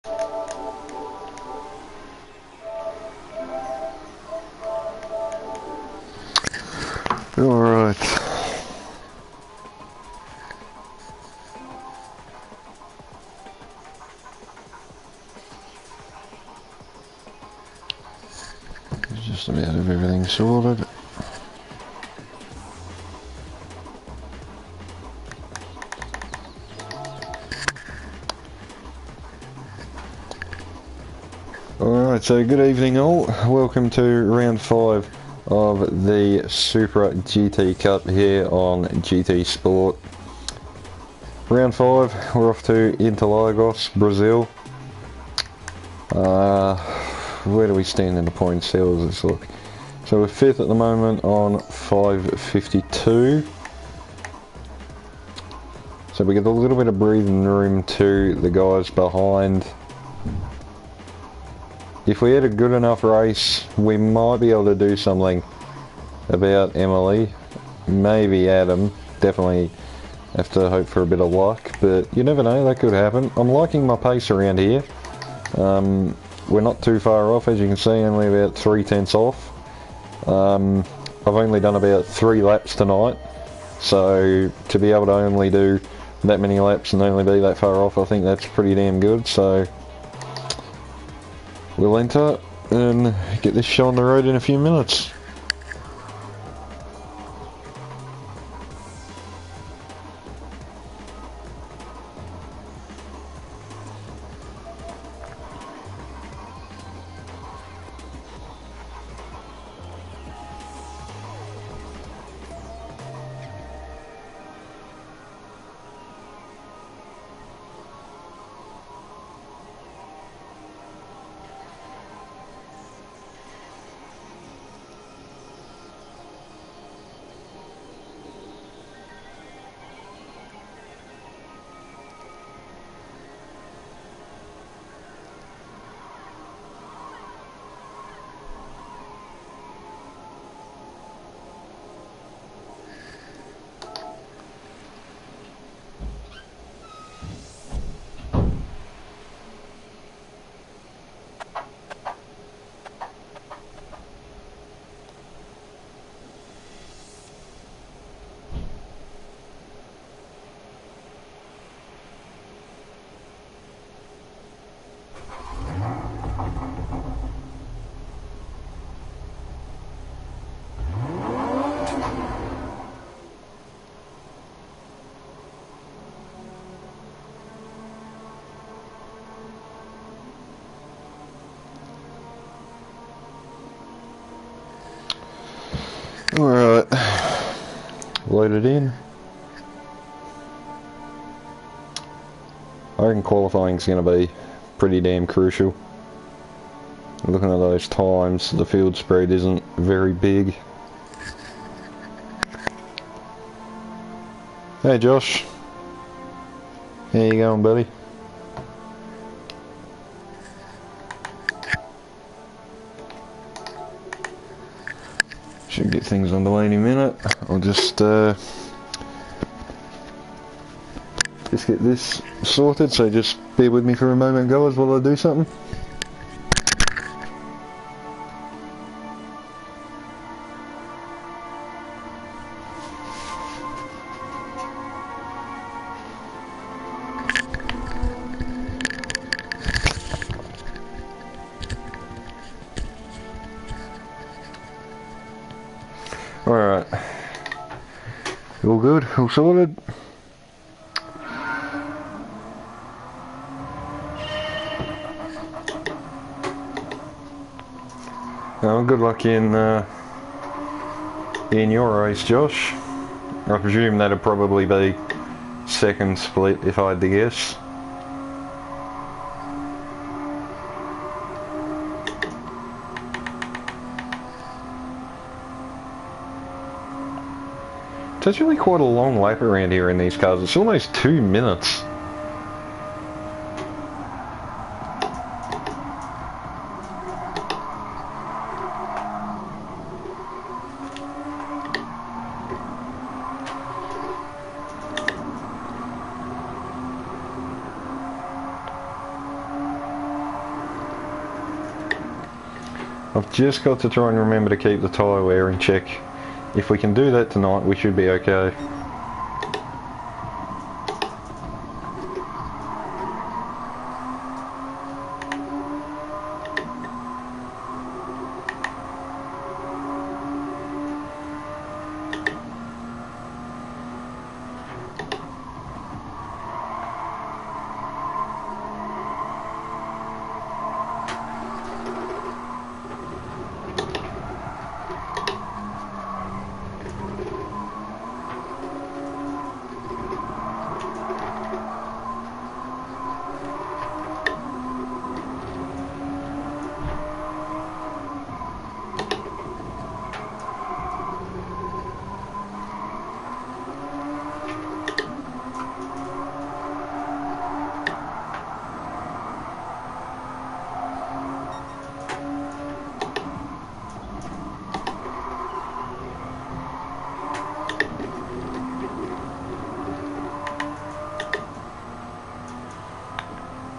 Alright. Just about everything sorted. Alright, so good evening all. Welcome to round 5 of the Supra GT Cup here on GT Sport. Round 5, we're off to Interlagos, Brazil. Where do we stand in the points? How does this look? So we're 5th at the moment on 552. So we get a little bit of breathing room to the guys behind. If we had a good enough race, we might be able to do something about Emily. Maybe Adam. Definitely have to hope for a bit of luck, but you never know, that could happen. I'm liking my pace around here. We're not too far off, as you can see, only about 3/10 off. I've only done about 3 laps tonight, so to be able to only do that many laps and only be that far off, I think that's pretty damn good. So we'll enter and get this show on the road in a few minutes. Alright, load it in. I reckon qualifying's going to be pretty damn crucial. Looking at those times, the field spread isn't very big. Hey Josh, how you going, buddy? Should get things underway in a minute. I'll just get this sorted, so just bear with me for a moment, guys, while I do something. Alright, all good, all sorted. Good luck in your race, Josh. I presume that'd probably be second split if I had to guess. It's actually quite a long lap around here in these cars. It's almost 2 minutes. I've just got to try and remember to keep the tyre wear in check. If we can do that tonight, we should be okay.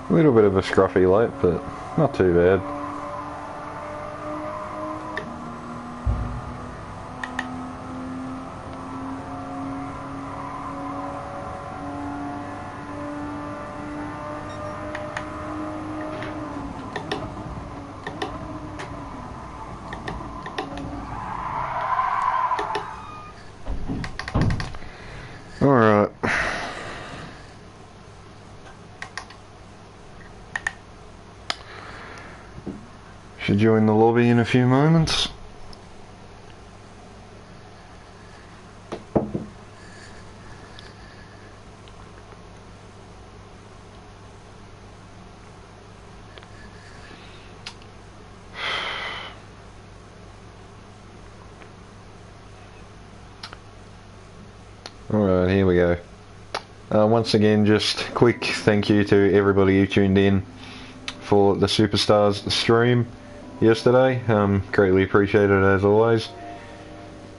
A little bit of a scruffy lap, but not too bad. Alright. Should join the lobby in a few moments. Alright, here we go. Once again, just quick thank you to everybody who tuned in for the Superstars stream yesterday. Greatly appreciated as always.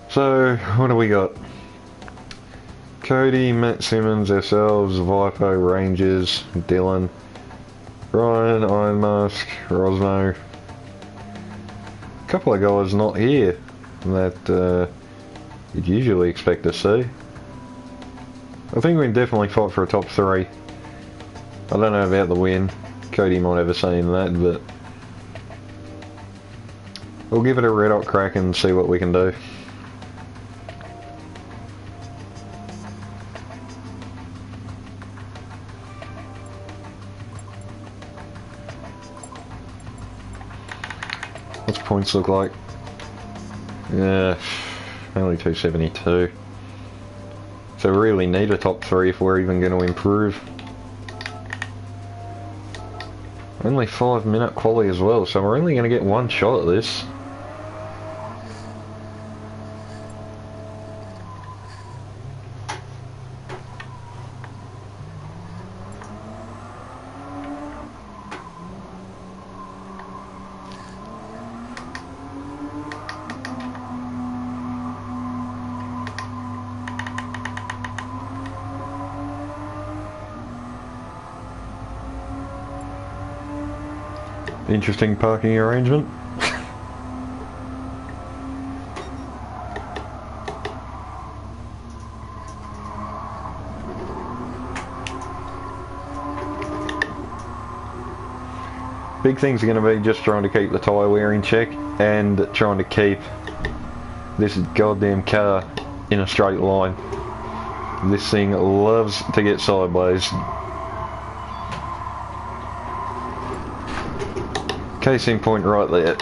So, what do we got? Cody, Matt Simmons, ourselves, Vipo, Rangers, Dylan, Ryan, Iron Mask, Rosno. A couple of guys not here that you'd usually expect to see. I think we can definitely fight for a top 3. I don't know about the win. Cody might have a say in that, but we'll give it a red hot crack and see what we can do. What's points look like? Yeah, only 272. So we really need a top 3 if we're even going to improve. Only 5-minute quali as well, so we're only going to get one shot at this. Interesting parking arrangement. Big things are going to be just trying to keep the tyre wear in check and trying to keep this goddamn car in a straight line. This thing loves to get sideways. Case in point right there.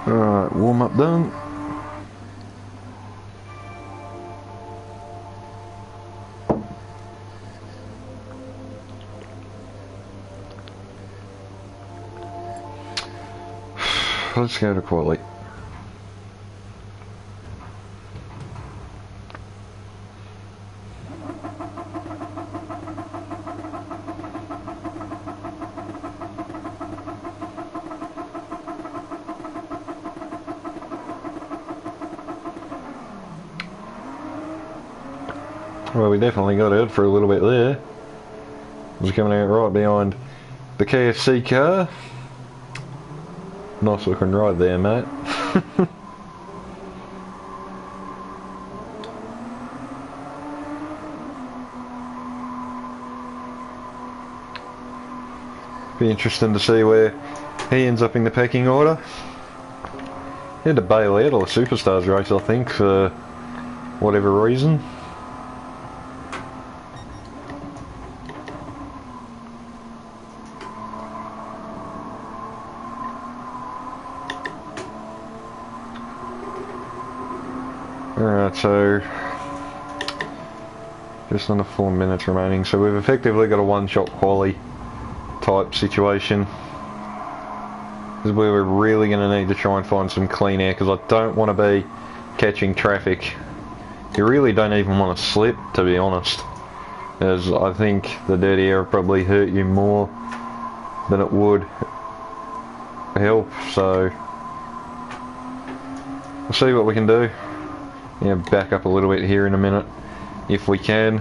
Alright, warm up done. let's go to quali. Well, we definitely got out for a little bit there. It was coming out right behind the KFC car. Nice looking ride there, mate. Be interesting to see where he ends up in the pecking order. He had to bail out of the Superstars race, I think, for whatever reason. Alright, so just under 4 minutes remaining, so we've effectively got a one-shot quali type situation. This is where we're really going to need to try and find some clean air, because I don't want to be catching traffic. You really don't even want to slip, to be honest, as I think the dirty air will probably hurt you more than it would help, so we'll see what we can do. Yeah, back up a little bit here in a minute, if we can.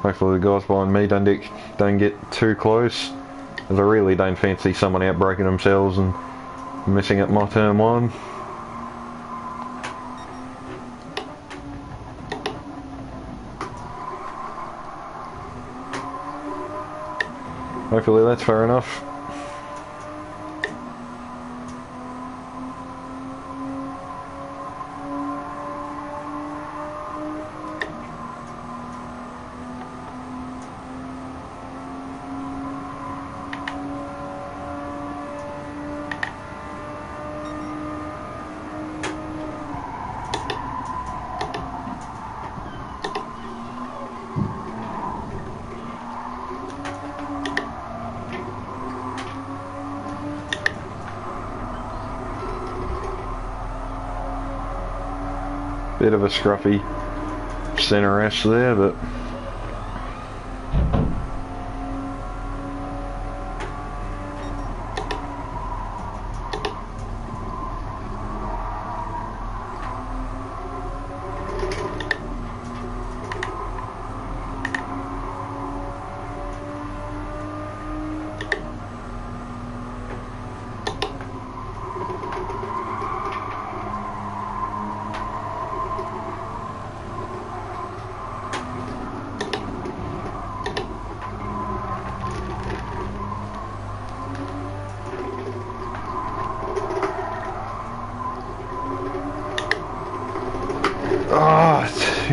Hopefully the guys behind me don't get too close, as I really don't fancy someone out breaking themselves and messing up my turn one. Hopefully that's fair enough. Bit of a scruffy centre ash there, but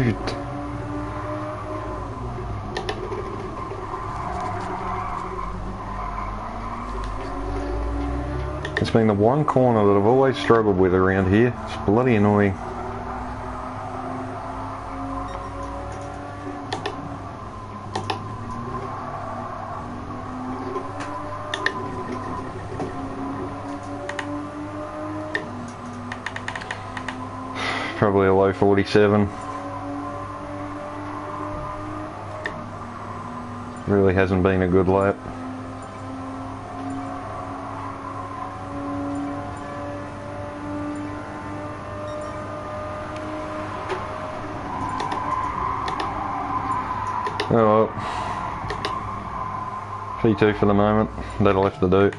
dude. It's been the one corner that I've always struggled with around here. It's bloody annoying. Probably a low 47. Really hasn't been a good lap. Oh well. P2 for the moment. That'll have to do.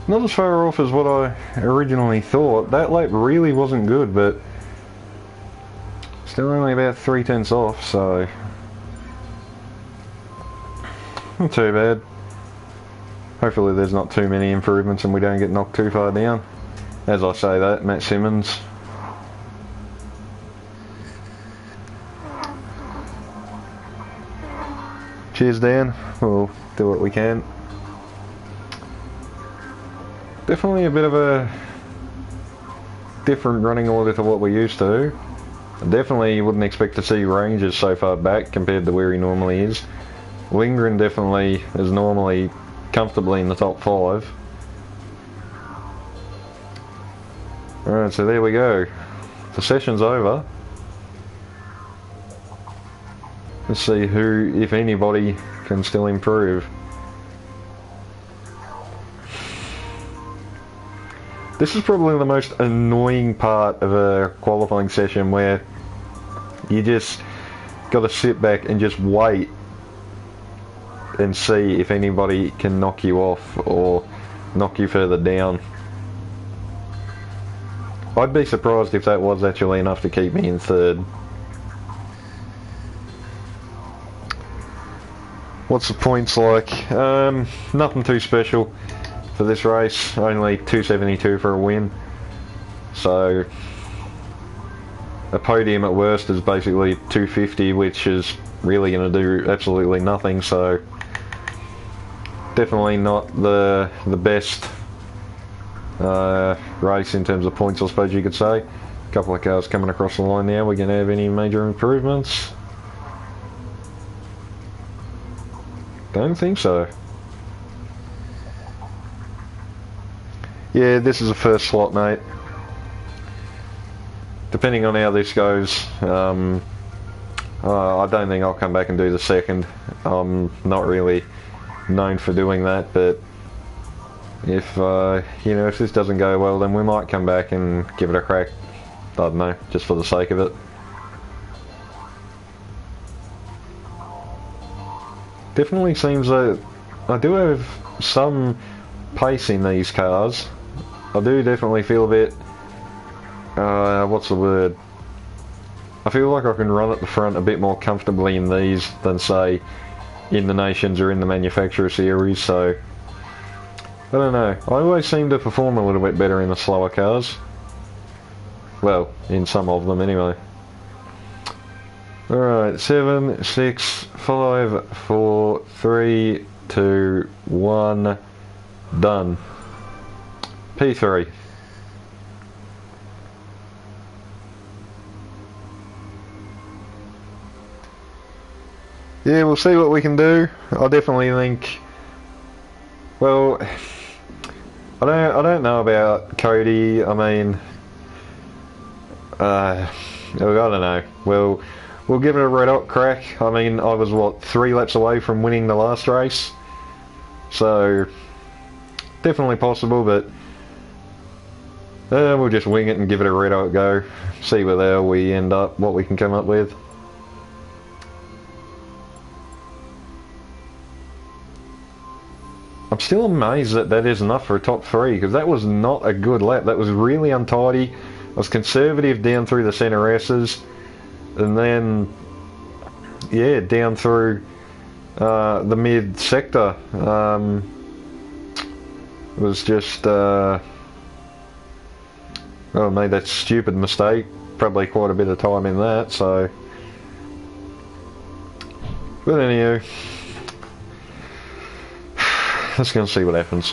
Not as far off as what I originally thought. That lap really wasn't good, but still only about 3/10 off, so not too bad. Hopefully there's not too many improvements and we don't get knocked too far down. As I say that, Matt Simmons. Cheers, Dan. We'll do what we can. Definitely a bit of a different running order to what we're used to. Definitely you wouldn't expect to see ranges so far back compared to where he normally is. Lindgren definitely is normally comfortably in the top 5. Alright, so there we go. The session's over. Let's see who, if anybody, can still improve. This is probably the most annoying part of a qualifying session, where you just got to sit back and just wait and see if anybody can knock you off or knock you further down. I'd be surprised if that was actually enough to keep me in third. What's the points like? Nothing too special for this race, only 272 for a win. So a podium at worst is basically 250, which is really going to do absolutely nothing, so definitely not the best race in terms of points, I suppose you could say. A couple of cars coming across the line now. We're going to have any major improvements? Don't think so. Yeah, this is a first slot, mate. Depending on how this goes, I don't think I'll come back and do the second. I'm not really known for doing that, but if you know, if this doesn't go well, then we might come back and give it a crack. I don't know, just for the sake of it. Definitely seems that I do have some pace in these cars. I do definitely feel a bit, what's the word? I feel like I can run at the front a bit more comfortably in these than, say, in the Nations or in the Manufacturer Series, so I don't know. I always seem to perform a little bit better in the slower cars. Well, in some of them anyway. Alright, 7, 6, 5, 4, 3, 2, 1, done. P3. Yeah, we'll see what we can do. I definitely think, well, I don't know about Cody. I mean, I don't know. We'll give it a red hot crack. I mean, I was, what, 3 laps away from winning the last race? So, definitely possible, but we'll just wing it and give it a red hot go. See where the hell we end up, what we can come up with. I'm still amazed that that is enough for a top 3, because that was not a good lap. That was really untidy. I was conservative down through the centre S's, and then, yeah, down through the mid sector. It was just, oh, I made that stupid mistake. Probably quite a bit of time in that, so. But anyway, let's go and see what happens.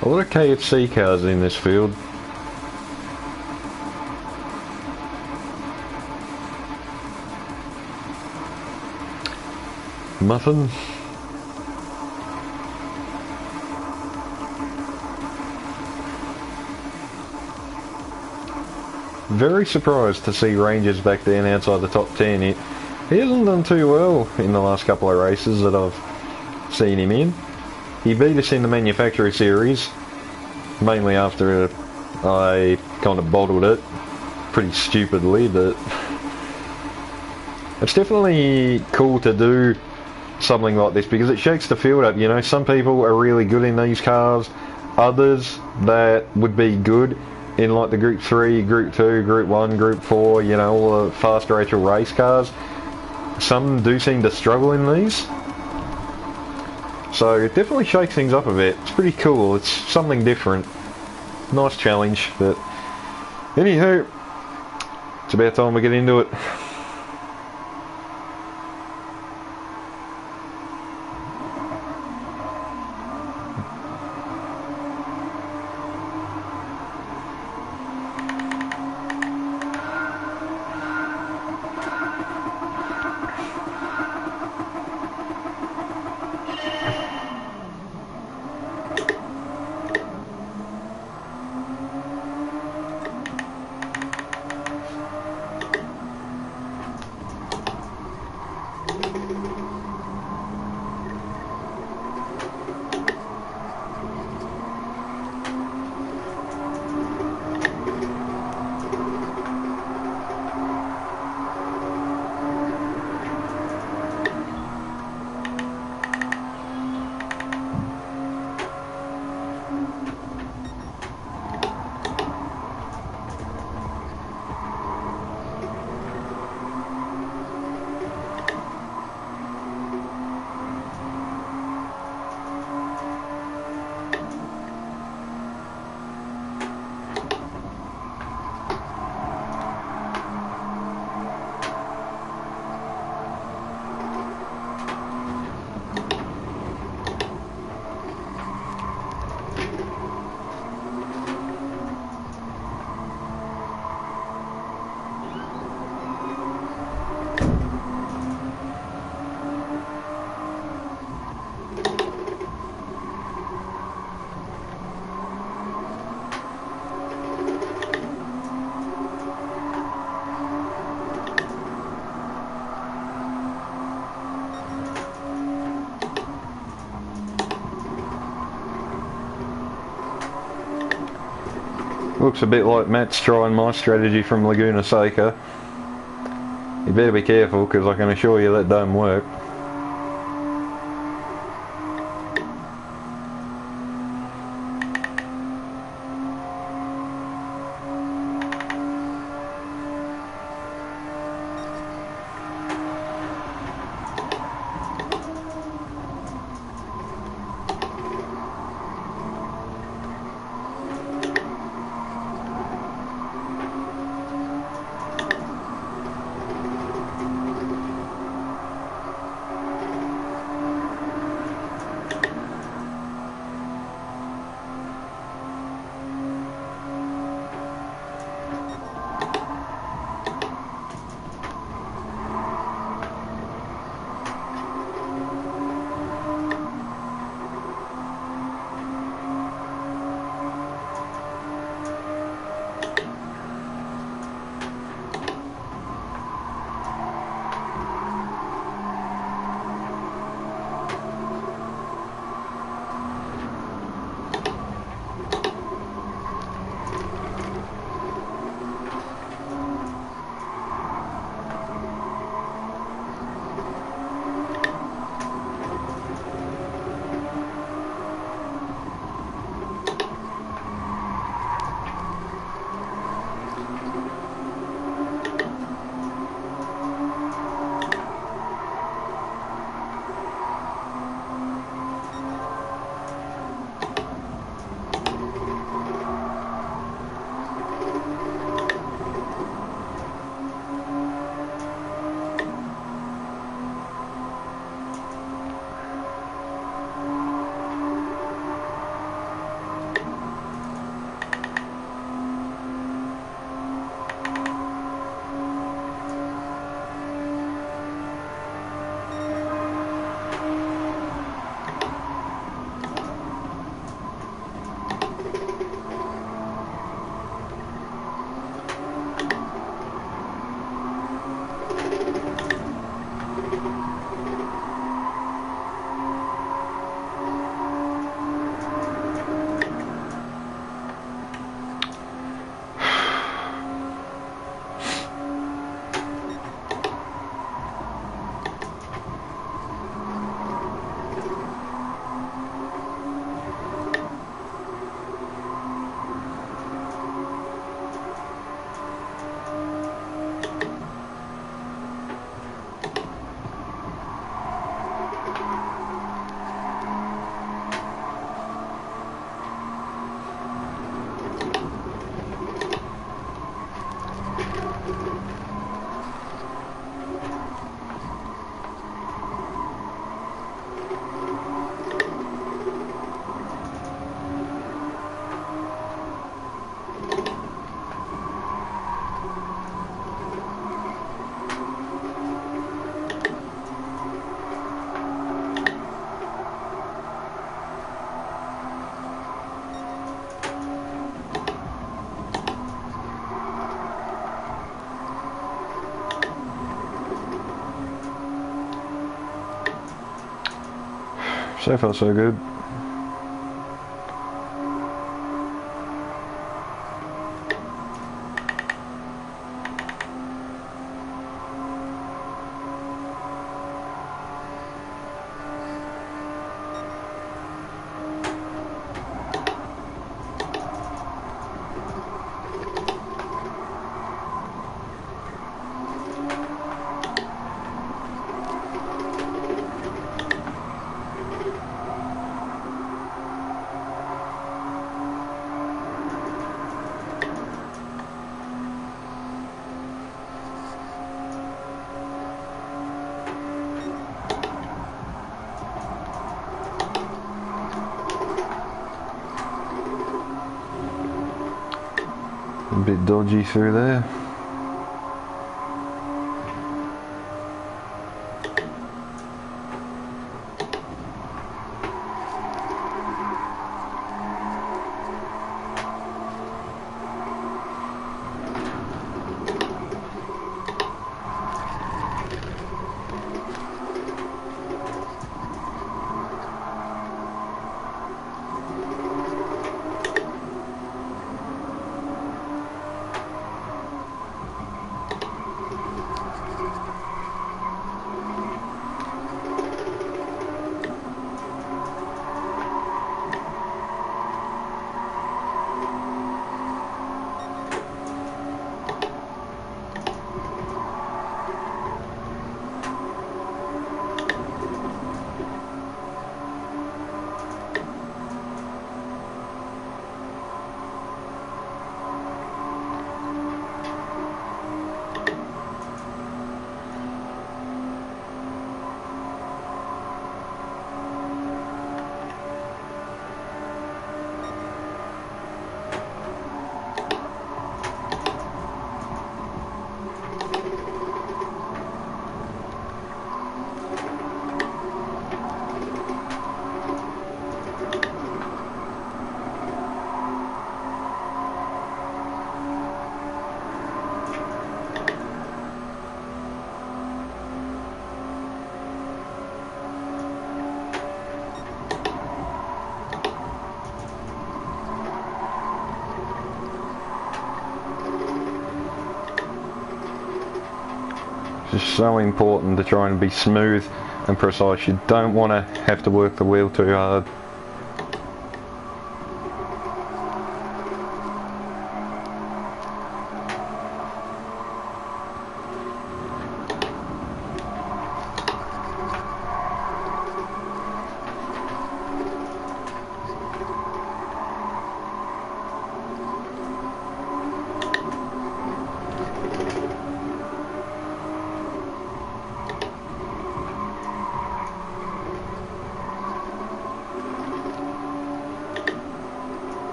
A lot of KFC cars in this field. Muffin. Very surprised to see Rangers back then outside the top 10. He hasn't done too well in the last couple of races that I've seen him in. He beat us in the Manufacturer Series, mainly after I kind of bottled it pretty stupidly, but It's definitely cool to do something like this because it shakes the field up. You know, some people are really good in these cars, others that would be good in like the Group 3, Group 2, Group 1, Group 4, you know, all the faster actual race cars. Some do seem to struggle in these. So it definitely shakes things up a bit. It's pretty cool. It's something different. Nice challenge. But anywho, it's about time we get into it. Looks a bit like Matt's trying my strategy from Laguna Seca. You better be careful because I can assure you that don't work. So far so good. A bit dodgy through there. It's just so important to try and be smooth and precise. You don't want to have to work the wheel too hard.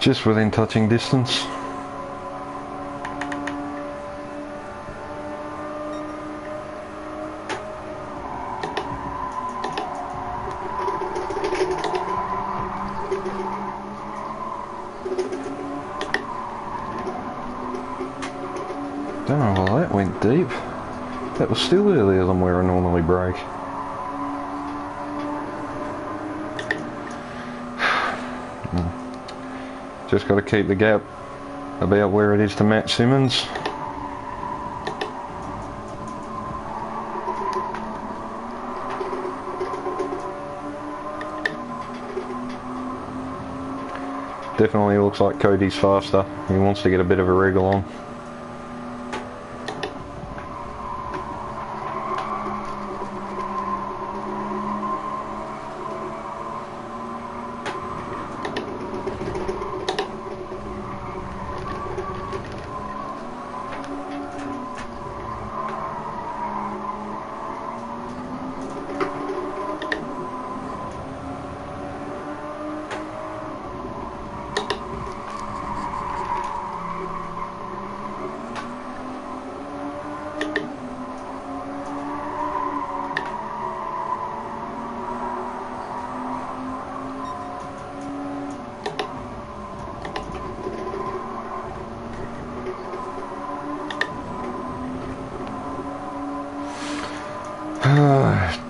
Just within touching distance. Don't know why that went deep. That was still earlier than where I normally brake. Just got to keep the gap about where it is to Matt Simmons. Definitely looks like Cody's faster. He wants to get a bit of a wriggle on.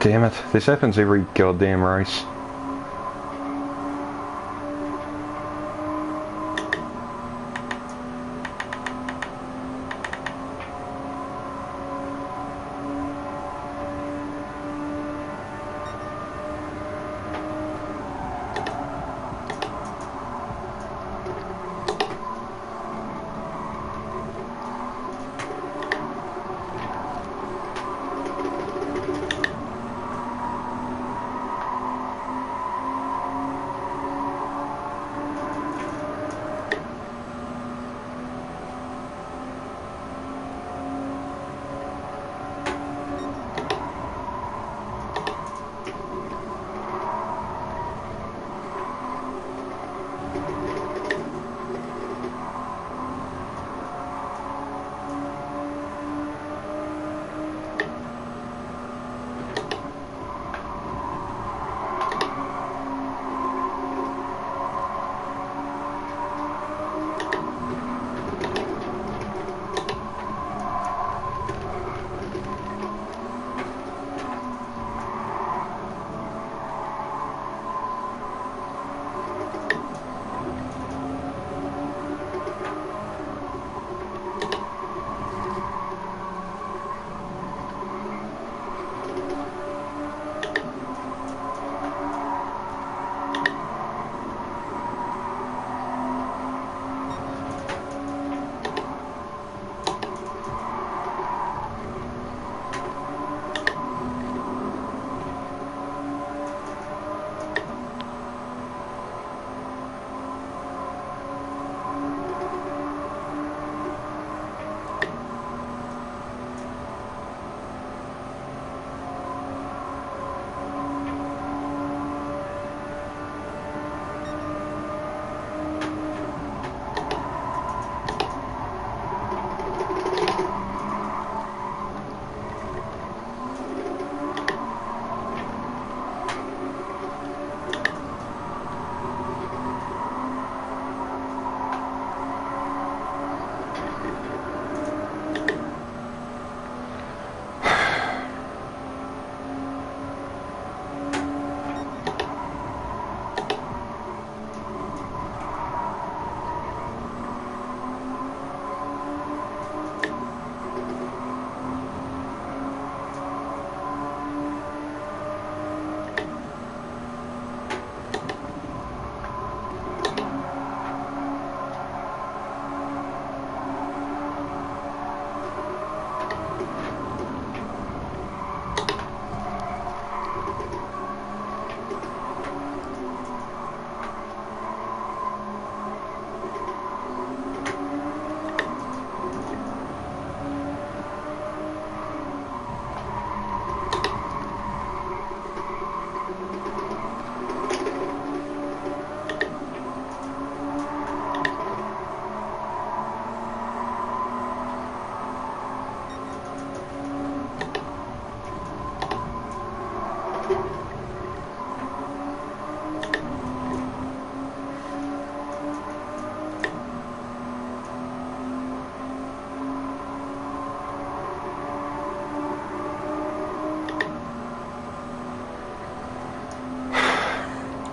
Damn it, this happens every goddamn race.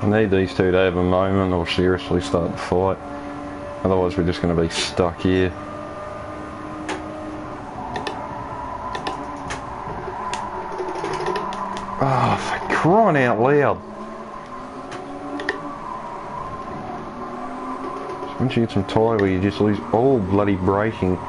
I need these two to have a moment or seriously start the fight. Otherwise we're just going to be stuck here. Oh, for crying out loud. Once you get some tyre where you just lose all bloody braking.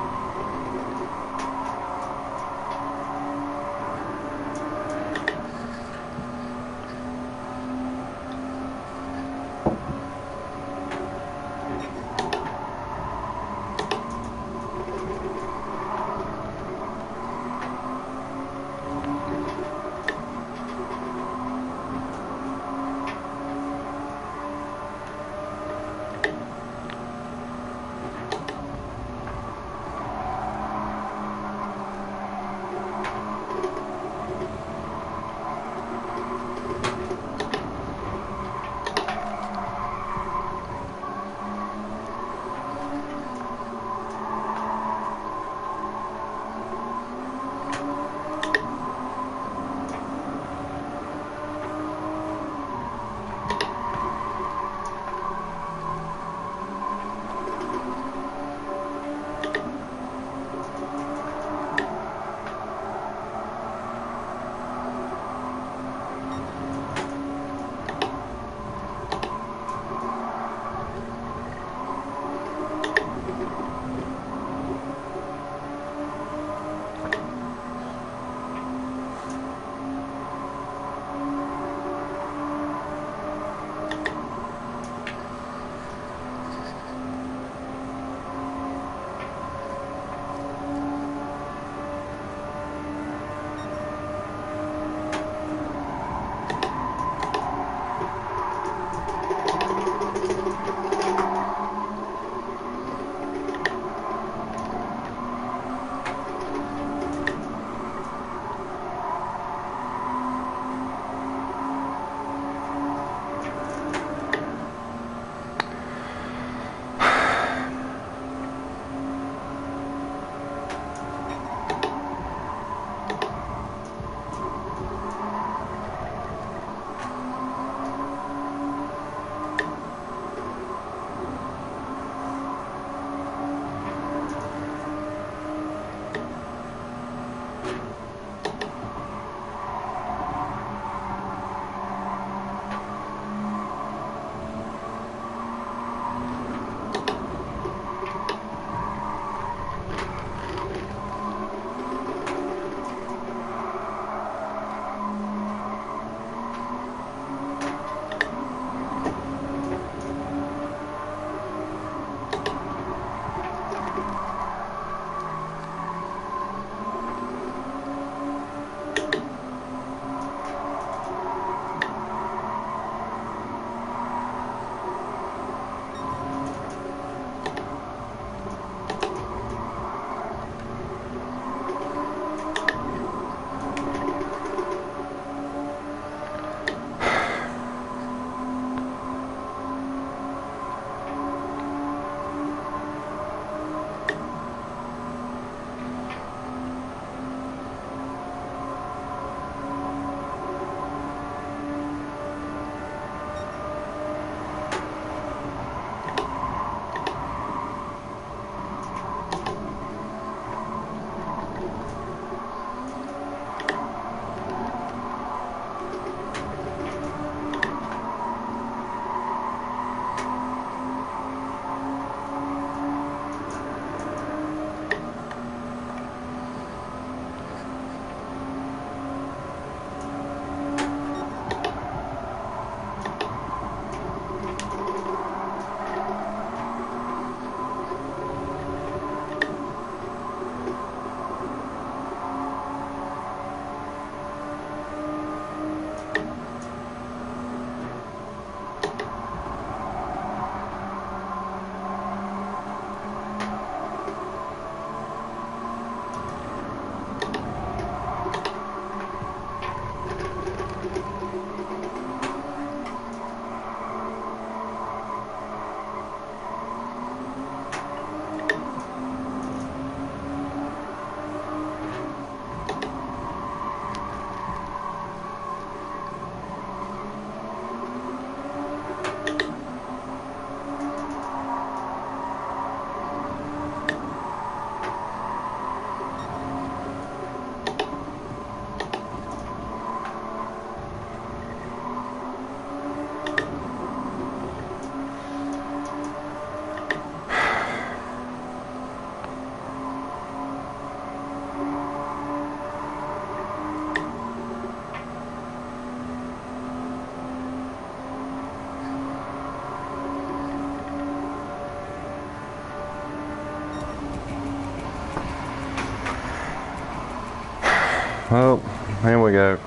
Well, here we go.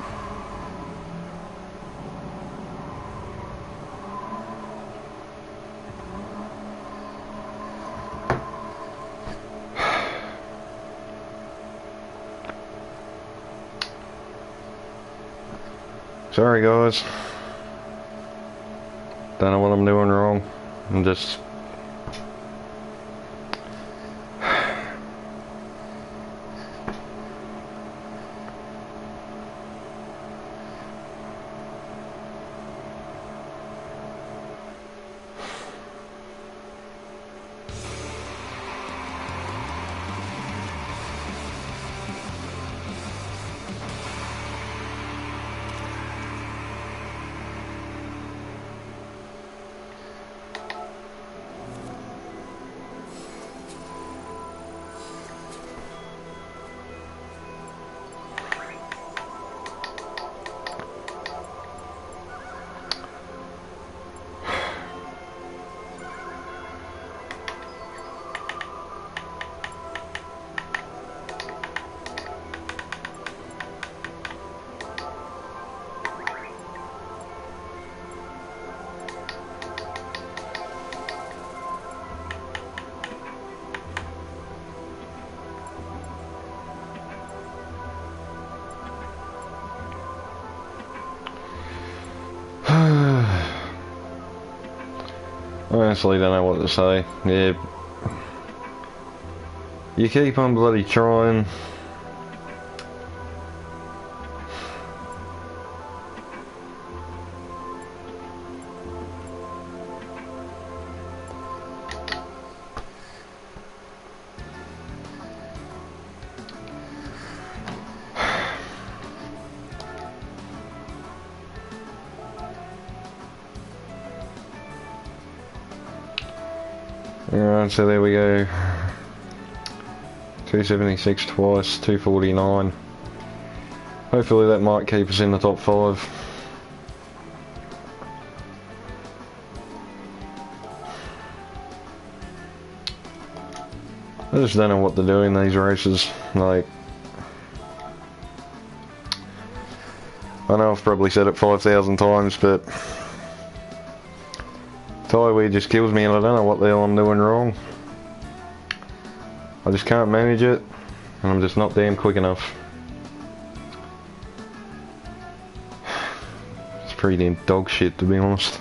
Sorry guys. Don't know what I'm doing wrong. I'm just... I honestly don't know what to say. Yeah. You keep on bloody trying. Alright, so there we go. 276 twice, 249. Hopefully that might keep us in the top 5. I just don't know what to do in these races. Like, I know I've probably said it 5,000 times, but Tyre just kills me and I don't know what the hell I'm doing wrong. I just can't manage it and I'm just not damn quick enough. It's pretty damn dog shit, to be honest.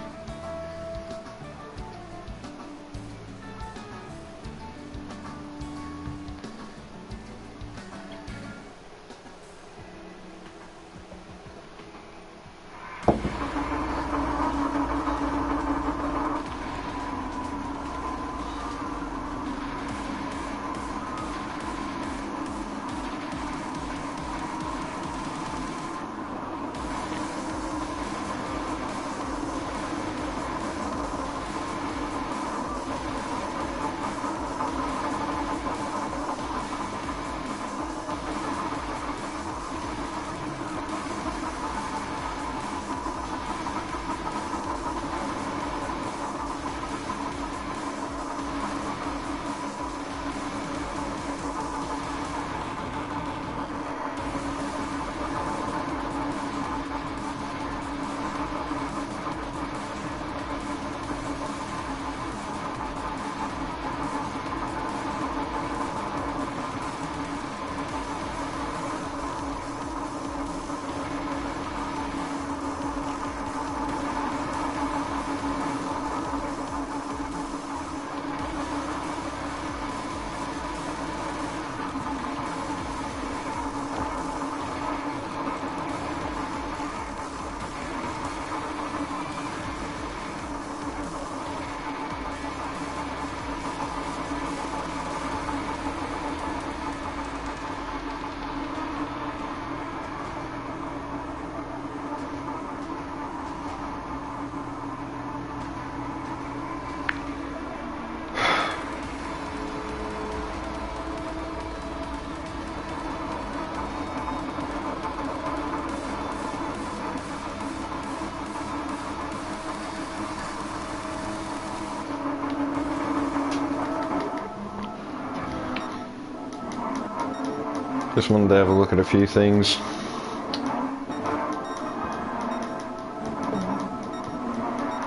Just wanted to have a look at a few things.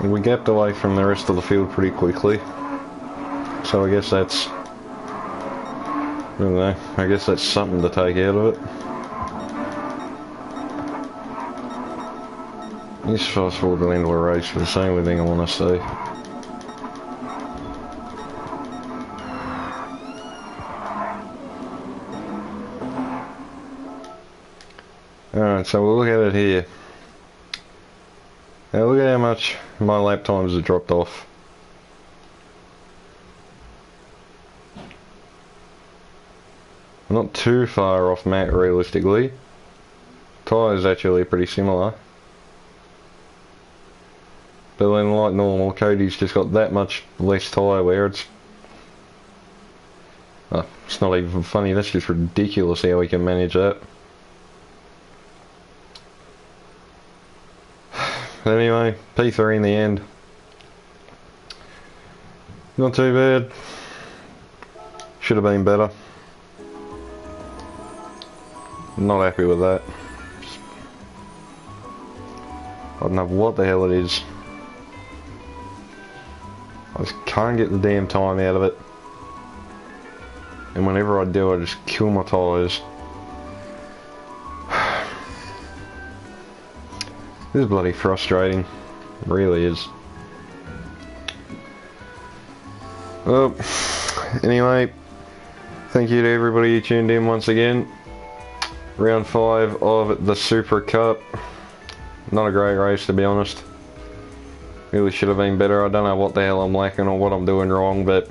We gapped away from the rest of the field pretty quickly, so I guess that's, I don't know, I guess that's something to take out of it. Let's fast forward to the end of the race, but it's the only thing I want to see. Alright, so we'll look at it here. Now look at how much my lap times have dropped off. Not too far off Matt realistically. Tyres actually pretty similar. But then like normal, Cody's just got that much less tyre wear. It's not even funny, that's just ridiculous how we can manage that. Anyway, P3 in the end. Not too bad. Should have been better. Not happy with that. I don't know what the hell it is. I just can't get the damn time out of it. And whenever I do, I just kill my tyres. This is bloody frustrating. It really is. Well, anyway, thank you to everybody who tuned in once again. Round 5 of the Supra Cup. Not a great race, to be honest. Really should have been better. I don't know what the hell I'm lacking or what I'm doing wrong, but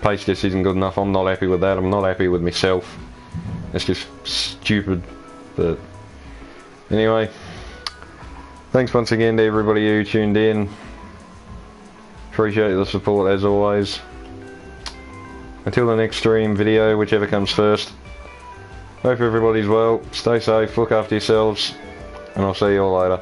pace just isn't good enough. I'm not happy with that. I'm not happy with myself. It's just stupid. But anyway, thanks once again to everybody who tuned in. Appreciate the support as always. Until the next stream video, whichever comes first. Hope everybody's well. Stay safe, look after yourselves, and I'll see you all later.